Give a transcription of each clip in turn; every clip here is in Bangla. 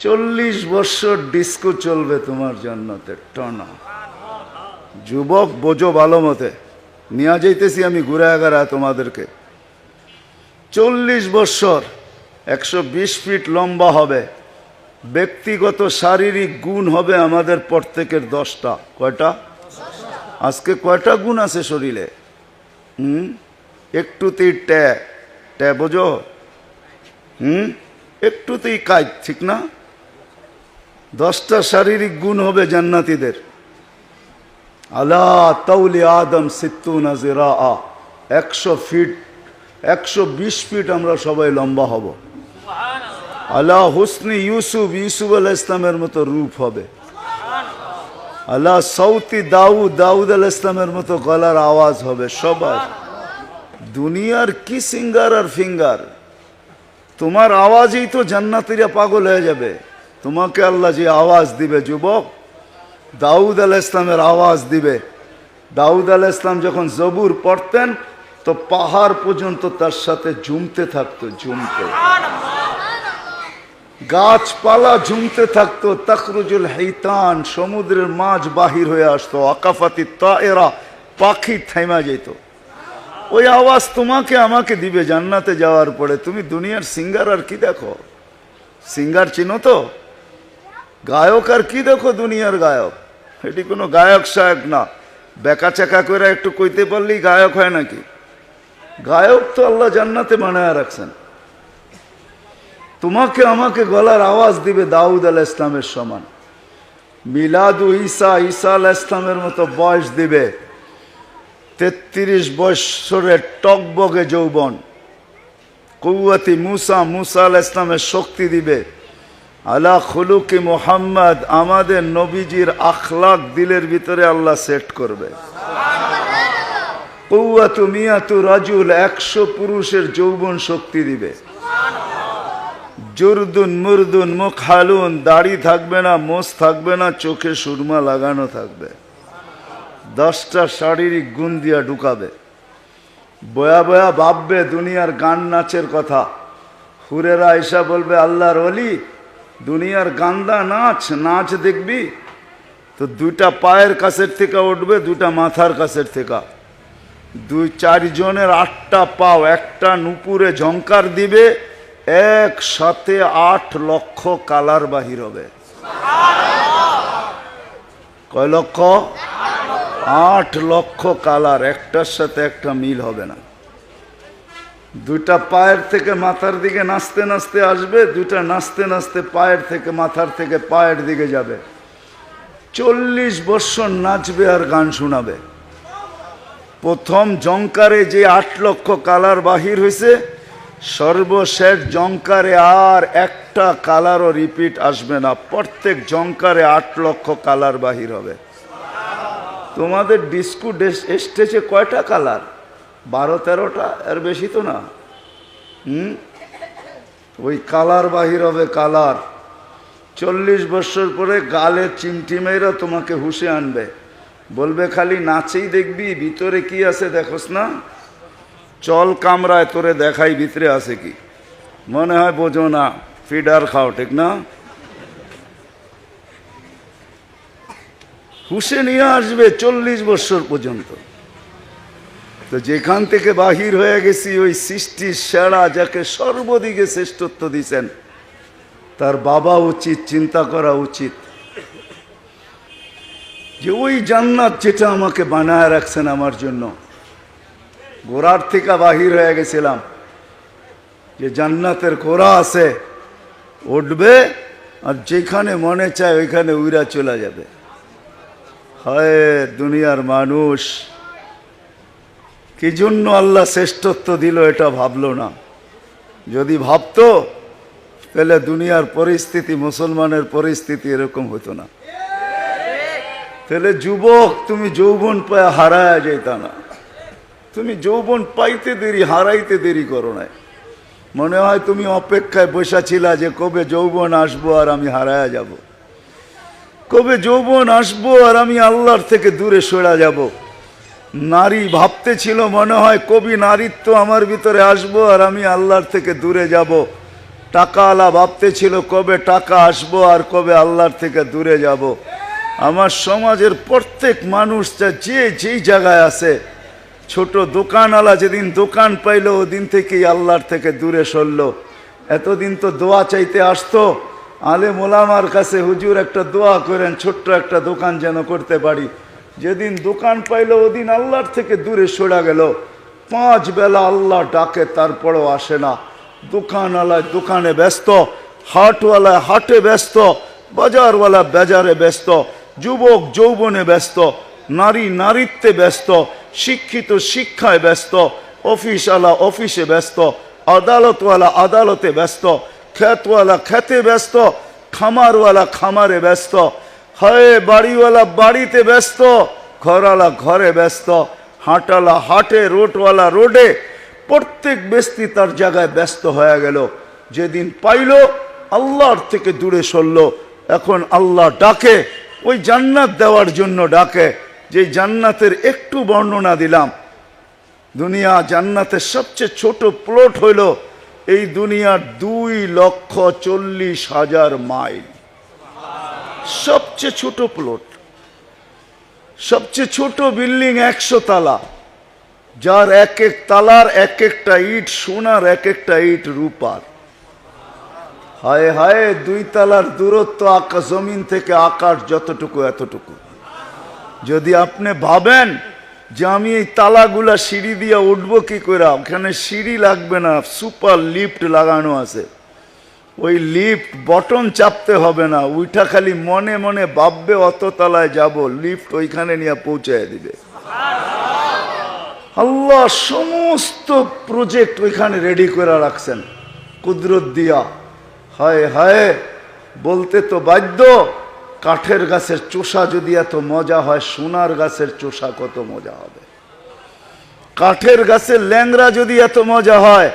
40 বছর ডিস্কো চলবে তোমার জান্নাতে টানা। যুবক বোঝো ভালো মতে, নিয়ে যাইতেছি আমি ঘুরে আগারা তোমাদেরকে। 40 বছর 120 ফিট লম্বা হবে। ব্যক্তিগত শারীরিক গুণ হবে আমাদের প্রত্যেকের 10টা। কয়টা? আজকে কয়টা গুণ আছে শরীরে? একটুতেই ট্যা বোঝো, একটুতেই কাজ, ঠিক না? 10টা শারীরিক গুণ হবে জান্নাতীদের। আলা তাউলি আদম সিত্তুনা জিরা, 100 ফিট 120 ফিট আমরা সবাই লম্বা হব। আলা হুসনি ইউসুফ, ইউসুফ আলাইহিস ইসলামের মতো রূপ হবে। আলা সৌতি দাউদ, দাউদ আলাইহিস ইসলামের মতো গলার আওয়াজ হবে সবার। দুনিয়ার কি সিঙ্গার আর ফিঙ্গার, তোমার আওয়াজেই তো জান্নাতীরা পাগল হয়ে যাবে। তোমাকে আল্লাহ যে আওয়াজ দিবে যুবক, দাউদ আলাইহিস ইসলামের আওয়াজ দিবে। দাউদ আলাইহিস ইসলাম যখন জবুর পড়তেন তো পাহাড় পর্যন্ত তার সাথে ঝুমতে থাকতো, ঝুমতে। গাছপালা ঝুমতে থাকতো। তখরুজুল হিতান, সমুদ্রের মাছ বাহির হয়ে আসতো। আকাফাতি তায়েরা, পাখি থেমা যেত। ওই আওয়াজ তোমাকে আমাকে দিবে জান্নাতে যাওয়ার পরে। তুমি দুনিয়ার সিঙ্গার আর কি দেখো? সিঙ্গার চিনো তো? গায়ক আর কি দেখো? দুনিয়ার গায়ক এটি কোনো গায়ক সায়ক না। বেকা চেকা করে একটু কইতে পারলেই গায়ক হয় নাকি? গায়ক তো আল্লাহ জান্নাতে বানায় রাখছেন। তোমাকে আমাকে গলার আওয়াজ দিবে দাউদ আলাইহিস ইসলামের সমান। মিলাদু ঈসা, ঈসা আলাইহিস ইসলামের মতো বয়স দিবে। 33 বছরের টকবগে যৌবন। কুওয়াতি মুসা, মুসা আলাইহিস ইসলামের শক্তি দিবে। আলা খুলুকি মুহাম্মদ, আমাদের নবীজির আখলাক দিলের ভিতরে আল্লাহ সেট করবে। কুওয়াতু মিয়াতু রাজুল, 100 পুরুষের যৌবন শক্তি দিবে। জুরদুন মুরদুন মুখালুন, দাড়ি থাকবে না, মোষ থাকবে না, চোখে সুরমা লাগানো থাকবে। 10টা শারীরিক গুণ দিয়া ঢুকাবে। বয়া বয়া ভাববে দুনিয়ার গান নাচের কথা। হুরেরা আয়েশা বলবে, আল্লাহর ওলি দুনিয়ার গান্দা নাচ, নাচ দেখবি তো 2টা পায়ের কাছের থেকে উঠবে, 2টা মাথার কাছের থেকে। 2-4 জনের 8টা পাও একটা নুপুরে ঝংকার দিবে, একসাথে 8 লক্ষ কালার বাহির হবে। কয় লক্ষ? 8 লক্ষ কালার, একটার সাথে একটা মিল হবে না। 2টা পায়ের থেকে মাথার দিকে নাচতে নাচতে আসবে, 2টা নাচতে নাচতে পায়ের থেকে মাথার থেকে পায়ের দিকে যাবে। 40 বছর নাচবে আর গান শোনাবে। প্রথম জংকারে যে 8 লক্ষ কালার বাহির হয়েছে, সর্বশেষ জংকারে আর একটা কালারও রিপিট আসবে না। প্রত্যেক জংকারে 8 লক্ষ কালার বাহির হবে। তোমাদের ডিস্কো স্টেজে কয়টা কালার? 12-13টা, এর বেশি তো না। ওই কালার বাহির হবে, কালার। 40 বছর পরে গালে চিমটি মেয়েরা তোমাকে হুশে আনবে। বলবে খালি নাচেই দেখবি, ভিতরে কি আছে দেখোস না? চল কামরায় তোরে দেখাই ভিতরে আছে কি। মনে হয় বোঝো না, ফিডার খাও, ঠিক না? হুশে নিয়ে আসবে 40 বছর পর্যন্ত। তো যেখান থেকে বাহির হয়ে গেছি, ওই সৃষ্টির সেরা যাকে সর্বদিকে শ্রেষ্ঠত্ব দিয়েছেন, তার বাবা উচিত চিন্তা করা উচিত যে ওই জান্নাত যেটা আমাকে বানায় রাখছেন আমার জন্য। গোড়ার থেকে বাহির হয়ে গেছিলাম যে জান্নাতের ঘোড়া আছে, উঠবে আর যেখানে মনে চায় ওইখানে উইরা চলে যাবে। হায় দুনিয়ার মানুষ, কি জন্য আল্লাহ শ্রেষ্ঠত্ব দিল এটা ভাবলো না। যদি ভাবতো তাহলে দুনিয়ার পরিস্থিতি, মুসলমানের পরিস্থিতি এরকম হতো না। তাহলে যুবক তুমি যৌবন পায় হারায় যেতা না। তুমি যৌবন পাইতে দেরি, হারাইতে দেরি করো না। মনে হয় তুমি অপেক্ষায় বসা ছিলা যে কবে যৌবন আসবো আর আমি হারায় যাব, কবে যৌবন আসবো আর আমি আল্লাহর থেকে দূরে সরে যাব। নারী ভাবতে ছিল মনে হয় কবি নারীত্ব আমার ভিতরে আসবো আর আমি আল্লাহর থেকে দূরে যাব। টাকাওয়ালা ভাবতেছিল কবে টাকা আসবো আর কবে আল্লাহর থেকে দূরে যাব। আমার সমাজের প্রত্যেক মানুষটা যে যেই জায়গায় আছে, ছোট দোকানওয়ালা যেদিন দোকান পাইল ওদিন থেকেই আল্লাহর থেকে দূরে সরল। এতদিন তো দোয়া চাইতে আসতো আলেম ওলামার কাছে, হুজুর একটা দোয়া করেন ছোট্ট একটা দোকান যেন করতে পারি। যেদিন দোকান পাইল ওদিন আল্লাহর থেকে দূরে সরে গেল। 5 বেলা আল্লাহ ডাকে তারপরও আসে না। দোকানওয়ালায় দোকানে ব্যস্ত, হাটওয়ালায় হাটে ব্যস্ত, বাজারওয়ালা বাজারে ব্যস্ত, যুবক যৌবনে ব্যস্ত, নারী নারীত্বে ব্যস্ত, শিক্ষিত শিক্ষায় ব্যস্ত, অফিসওয়ালা অফিসে ব্যস্ত, আদালতওয়ালা আদালতে ব্যস্ত, ক্ষেতওয়ালা খেতে ব্যস্ত, খামারওয়ালা খামারে ব্যস্ত, হয় বাড়িওয়ালা বাড়িতে ব্যস্ত, ঘরওয়ালা ঘরে ব্যস্ত, হাটওয়ালা হাটে, রোডওয়ালা রোডে, প্রত্যেক ব্যক্তি তার জায়গায় ব্যস্ত হয়ে গেল। যেদিন পাইল আল্লাহর থেকে দূরে সরল। এখন আল্লাহ ডাকে, ওই জান্নাত দেওয়ার জন্য ডাকে। যে জান্নাতের একটু বর্ণনা দিলাম। দুনিয়া জান্নাতের সবচেয়ে ছোট প্লট হইল এই দুনিয়ার 2,40,000 মাইল, সবচেয়ে ছোট প্লট। সবচেয়ে ছোট বিল্ডিং 100 তালা, যার এক এক তালার এক একটা ইট সোনার, এক একটা ইট রূপার। হায় হায়, 2 তালার দূরত্ব আকাশ জমিন থেকে আকাশ যতটুকু এতটুকু। যদি আপনি ভাবেন যে আমি এই তালাগুলা সিঁড়ি দিয়ে উঠবো কি করে, ওখানে সিঁড়ি লাগবে না, সুপার লিফট লাগানো আছে। ওই লিফট বটন চাপতে হবে না, ওইটা খালি মনে মনে ভাববে অত তলায় যাব, লিফট ওইখানে নিয়ে পৌঁছায় দিবে। আল্লাহ সমস্ত প্রজেক্ট ওইখানে রেডি করে রাখছেন কুদরত দিয়া। হায় হায়, বলতে তো বাধ্য, কাঠের গাছের চোষা যদি এত মজা হয়, সোনার গাছের চোষা কত মজা হবে। কাঠের গাছের ল্যাংড়া যদি এত মজা হয়,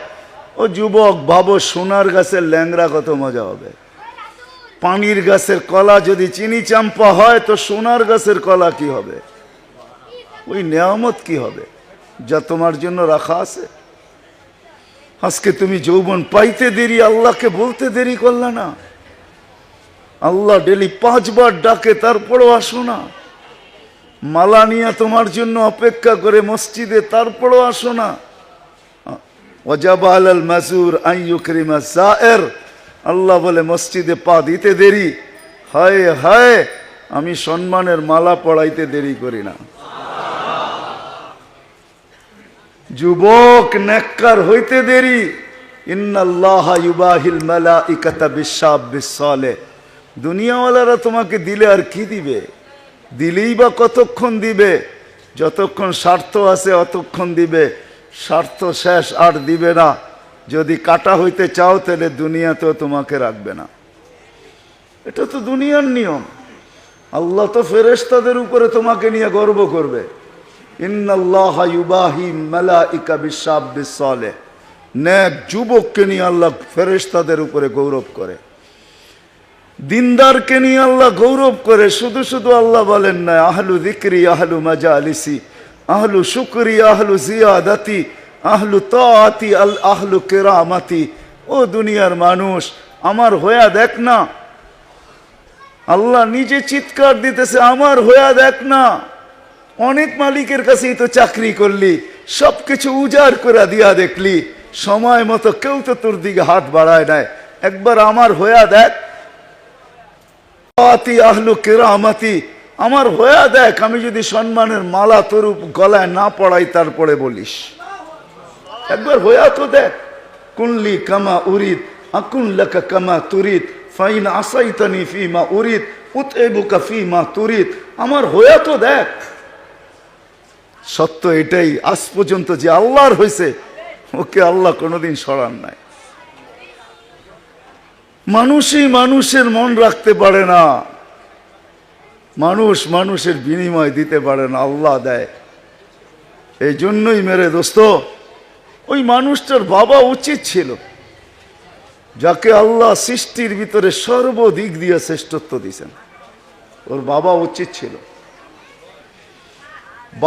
ও যুবক ভাবো সোনার গাছের ল্যাংড়া কত মজা হবে। পানির গাছের কলা যদি চিনি চাম্পা হয়, তো সোনার গাছের কলা কি হবে? ওই নেয়ামত কি হবে যা তোমার জন্য রাখা আছে? আজকে তুমি যৌবন পাইতে দেরি, আল্লাহকে বলতে দেরি করলা না। আল্লাহ ডেলি 5 বার ডাকে, তারপরও আসো না। মালা নিয়ে তোমার জন্য অপেক্ষা করে মসজিদে, তারপরও আসো না। ওয়াজাবা আলাল মাজুর আন ইউকরিমা যায়ের, আল্লাহ বলে মসজিদে পা দিতে দেরি। হায় হায়, আমি সম্মানের মালা পড়াইতে দেরি করি না। যুবক নেককার হইতে দেরি। ইন্নাল্লাহা ইউবাহিল মালাইকাতা বিশ-শাবিস সালেহ। দুনিয়াওয়ালারা তোমাকে দিলে আর কি দিবে? দিলেই বা কতক্ষণ দিবে? যতক্ষণ স্বার্থ আছে অতক্ষণ দিবে, স্বার্থ শেষ আর দিবে না। যদি কাটা হইতে চাও তাহলে দুনিয়াতেও তোমাকে রাখবে না। এটা তো দুনিয়ার নিয়ম। আল্লাহ তো ফেরেশতাদের উপরে তোমাকে নিয়ে গর্ব করবে। ইন্নাল্লাহা ইউবাহি মালাইকা বিশ-শাবিস সালেহ। নেক যুবককে নিয়ে আল্লাহ ফেরেশতাদের উপরে গৌরব করে, দিনদারকে নিয়ে আল্লাহ গৌরব করে। শুধু শুধু আল্লাহ বলেন না আহলু যিকরি আহলু মাজালিসি আহলু শুকরি আহলু জিয়াদাতি আহলু তাআতি আল আহলু কিরামাতি। ও দুনিয়ার মানুষ, আমার হয়া দেখ না। আল্লাহ নিজে চিৎকার দিতেছে, আমার হয়া দেখ না। অনেক মালিকের কাছেই তো চাকরি করলি, সবকিছু উজাড় করে দিয়া দেখলি, সময় মতো কেউ তো তোর দিকে হাত বাড়ায় নাই। একবার আমার হয়া দেখ। আহলু কিরামাতি, আমার হয়া দেখ। আমি যদি সম্মানের মালা তোর গলায় না পড়াই, তারপরে বলিস একবার হয়া তো দেখ। কুনলি কামা উরিদ আকুন লাকা কামা তুরিদ ফাইন আসাইতানি ফিমা উরিদ উতইবুকা ফিমা তুরিদ। আমার হয়া তো দেখ। সত্য এটাই, আজ পর্যন্ত যে আল্লাহর হয়েছে ওকে আল্লাহ কোনোদিন সরান নাই। মানুষই মানুষের মন রাখতে পারে না, মানুষ মানুষের বিনিময় দিতে পারে না, আল্লাহ দেয়। এই জন্যই মেরে দোস্ত, ওই মানুষটার বাবা উচিত ছিল, যাকে আল্লাহ সৃষ্টির ভিতরে সর্বদিক দিয়ে শ্রেষ্ঠত্ব দিয়েছেন। ওর বাবা উচিত ছিল,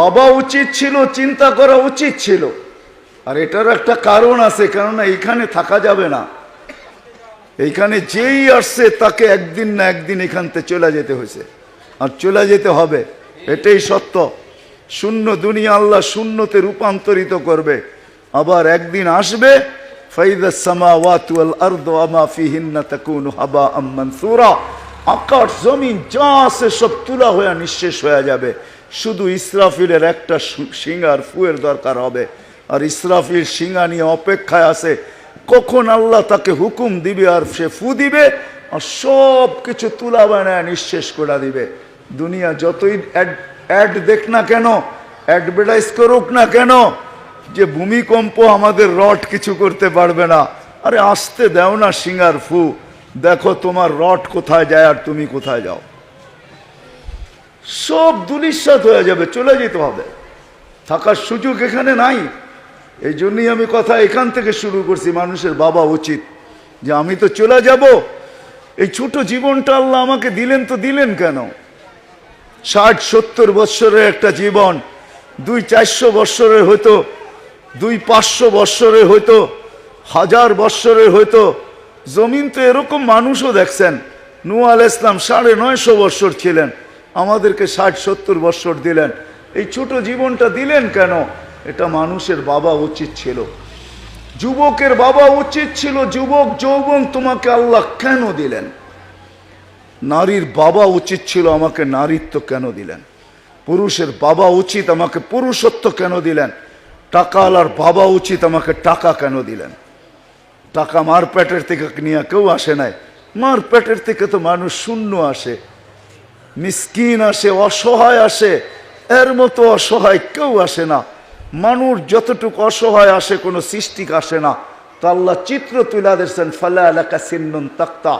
বাবা উচিত ছিল, চিন্তা করা উচিত ছিল। আর এটার একটা কারণ আছে, কেননা এখানে থাকা যাবে না। এইখানে যেই আসছে তাকে একদিন না একদিন এখান থেকে চলে যেতে হয়েছে, আর চলে যেতে হবে, এটাই সত্য। শূন্য দুনিয়া আল্লাহ শূন্যতে রূপান্তরিত করবে, আবার একদিন আসবে ফাইদাস সামাওয়াতু ওয়াল আরদু ওয়া মা ফিহিন্না তাকুনু হাবাআম মানসুরা। আকাশ জমিন যা আছে সব তুলা হয়ে নিঃশেষ হয়ে যাবে, শুধু ইসরাফিলের একটা শিঙার ফুয়ের দরকার হবে। আর ইসরাফিল শিঙা নিয়ে অপেক্ষায় আছে কখন আল্লাহ তাকে হুকুম দিবে আর সে ফু দিবে, আর সব কিছু তুলা বানায় নিঃশেষ করে দিবে। দুনিয়া যতই অ্যাড দেখ না কেন, অ্যাডভার্টাইজ করুক না কেন, যে ভূমিকম্প আমাদের রড কিছু করতে পারবে না, আরে আসতে দাও না সিঙ্গার ফু, দেখো তোমার রড কোথায় যায় আর তুমি কোথায় যাও। সব দুলিশ্বাত হয়ে যাবে, চলে যেতে হবে, থাকার সুযোগ এখানে নাই। এই জন্যই আমি কথা এখান থেকে শুরু করছি, মানুষের ভাবা উচিত যে আমি তো চলে যাব, এই ছোট জীবনটা আল্লাহ আমাকে দিলেন, তো দিলেন কেন? 60-70 বৎসরের একটা জীবন 200-400 বৎসরের হইতো, 200-500 বৎসরের হইতো, 1000 বৎসরের হইতো। জমিন তো এরকম মানুষও দেখছেন, নূহ আলাইহিস সালাম 950 বৎসর ছিলেন, আমাদেরকে 60-70 বৎসর দিলেন। এই ছোট জীবনটা দিলেন কেন? এটা মানুষের ভাবা উচিত ছিল, যুবকের ভাবা উচিত ছিল, যুবক যৌবন তোমাকে আল্লাহ কেন দিলেন? নারীর বাবা উচিত ছিল আমাকে নারীত্ব কেন দিলেন? পুরুষের বাবা উচিত আমাকে পুরুষত্ব কেন দিলেন? টাকাওয়ালার বাবা উচিত আমাকে টাকা কেন দিলেন? টাকা মার পেটের থেকে নিয়ে কেউ আসে নাই, মার পেটের থেকে তো মানুষ শূন্য আসে, মিসকিন আসে, অসহায় আসে, এর মতো অসহায় কেউ আসে না। মানুষ যতটুকু অসহায় আসে, কোনো সৃষ্টিক আসে না। তো আল্লাহ চিত্র তুলে দিয়েছেন, ফালা লাকা সিন্নুন তাক্তা,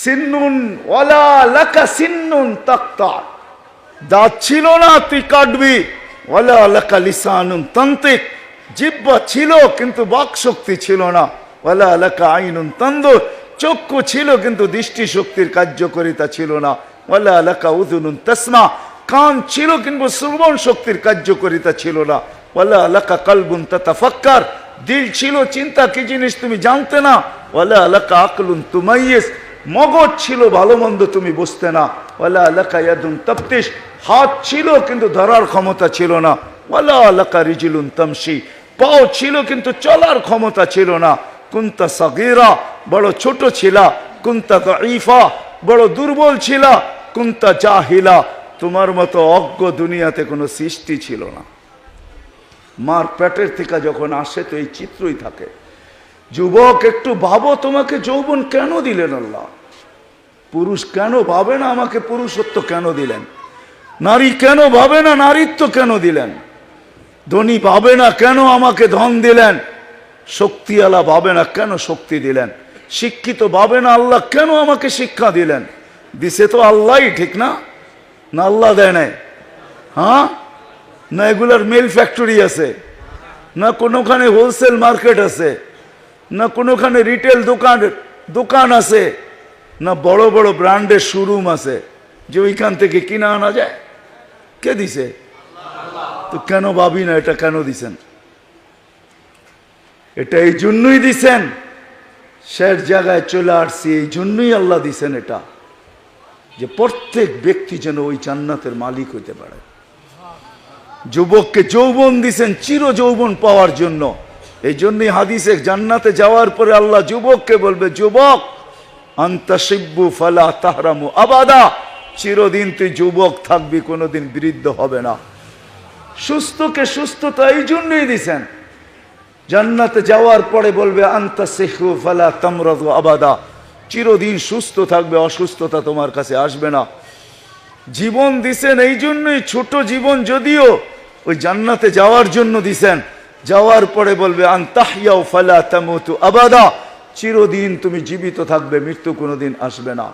সিন্নুন ওয়ালা লাকা সিন্নুন তাক্তা, দাঁত ছিল না তুই কাটবি, ওয়ালা লাকা লিসানুন তান্তিক, জিহ্বা ছিল কিন্তু বাক শক্তি ছিল না, ওয়ালা লাকা আইনুন তানদুর, চক্ষু ছিল কিন্তু দৃষ্টি শক্তির কার্যকারিতা ছিল না, ওয়ালা লাকা উযুনুন তাসমা, কান ছিল কিন্তু শ্রবণ শক্তির কার্যকারিতা ছিল না, ওয়ালা লাকা কলবুন তাতাফাক্কার, দিল ছিল চিন্তা কি জিনিস তুমি জানতে না, ওয়ালা লাকা আকলুন তুমাইয়িজ, মগজ ছিল ভালো মন্দ তুমি বুঝতে না, ওয়ালা লাকা ইয়াদুন তাফতিশ, হাত ছিল কিন্তু ধরার ক্ষমতা ছিল না, ওয়ালা লাকা রিজলুন তামশি, পাও ছিল কিন্তু চলার ক্ষমতা ছিল না, কুনতা সাগীরা, বড় ছোট ছিলা, কুনতা দাঈফা, বড় দুর্বল ছিলা, কুনতা জাহিলা, তোমার মতো অজ্ঞ দুনিয়াতে কোনো সৃষ্টি ছিল না। মার পেটের থেকে যখন আসে তো এই চিত্রই থাকে। যুবক একটু ভাবো, তোমাকে যৌবন কেন দিলেন আল্লাহ? পুরুষ কেন ভাবে না আমাকে পুরুষত্ব কেন দিলেন? নারী কেন ভাবে না নারীত্ব কেন দিলেন? ধনী ভাবে না কেন আমাকে ধন দিলেন? শক্তিওয়ালা ভাবে না কেন শক্তি দিলেন? শিক্ষিত ভাবে না আল্লাহ কেন আমাকে শিক্ষা দিলেন? দিছে তো আল্লাহই, ঠিক না? না আল্লাহ দেয় নাই? হ্যাঁ, না এগুলার মিল ফ্যাক্টরি আছে, না কোনোখানে হোলসেল মার্কেট আছে, না কোনোখানে রিটেল দোকান আছে, না বড় বড় ব্র্যান্ডের শোরুম আছে যে ওইখান থেকে কিনা আনা যায়? কে দিছে? তো কেন ভাবি না এটা কেন দিছেন? এটা এই জন্যই দিছেন, শেষ জায়গায় চলে আসছি, এই জন্যই আল্লাহ দিছেন এটা, যে প্রত্যেক ব্যক্তি যেন ওই জান্নাতের মালিক হইতে পারে। যুবককে যৌবন দিছেন চির যৌবন পাওয়ার জন্য। এই জন্যই হাদিসে জান্নাতে যাওয়ার পরে আল্লাহ যুবককে বলবে, যুবক আনতা শিব্বু ফালা তাহরামু আবাদা, চিরদিন তুই যুবক থাকবি, কোনোদিন বৃদ্ধ হবে না। সুস্থকে সুস্থতা এই জন্যই দিছেন। জান্নাতে যাওয়ার পরে বলবে আনতা সিহু ফালা তামরাদু আবাদা, চিরদিন সুস্থ থাকবে, অসুস্থতা তোমার কাছে আসবে না। জীবন দিছেন এই জন্যই, ছোট জীবন যদিও ওই জান্নাতে যাওয়ার জন্য দিছেন। যাওয়ার পরে বলবে আনতাহইয়াউ ফালা তামুতু আবাদা, চিরদিন তুমি জীবিত থাকবে, মৃত্যু কোনোদিন আসবে না।